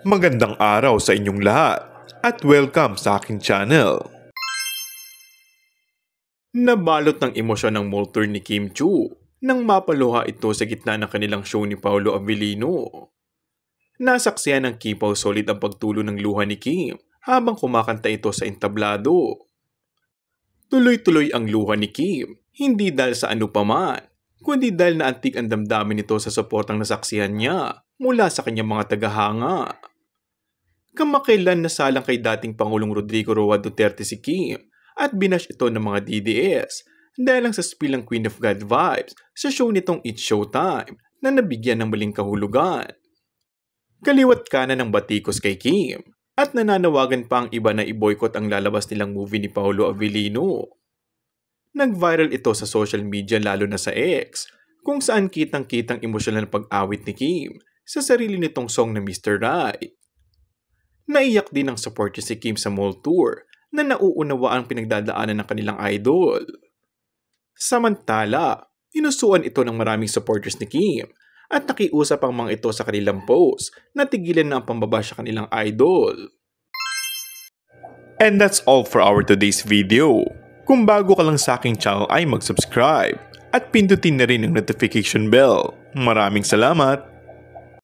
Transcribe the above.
Magandang araw sa inyong lahat at welcome sa aking channel. Nabalot ng emosyon ng mall tour ni Kim Chiu nang mapaluha ito sa gitna ng kanilang show ni Paolo Avellino. Nasaksihan ng Kipaw Solid ang pagtulo ng luha ni Kim habang kumakanta ito sa entablado. Tuloy-tuloy ang luha ni Kim, hindi dahil sa ano paman, kundi dahil naantig ang damdamin nito sa suportang nasaksihan niya mula sa kanyang mga tagahanga. Kamakailan nasalang kay dating Pangulong Rodrigo Roa Duterte si Kim at binash ito ng mga DDS dahil lang sa spill ng Queen of God vibes sa show nitong It's Showtime na nabigyan ng maling kahulugan. Kaliwat kanan ng batikos kay Kim at nananawagan pa ang iba na i-boycott ang lalabas nilang movie ni Paolo Avellino. Nag-viral ito sa social media lalo na sa X kung saan kitang-kitang emosyonal na pag-awit ni Kim sa sarili nitong song na Mr. Right. Naiyak din ang supporter si Kim sa mall tour na nauunawa ang pinagdadaanan ng kanilang idol. Samantala, inusuan ito ng maraming supporters ni Kim at nakiusap ang mga ito sa kanilang post na tigilan na ang pambaba sa kanilang idol. And that's all for our today's video. Kung bago ka lang sa aking channel ay mag-subscribe at pindutin na rin ang notification bell. Maraming salamat!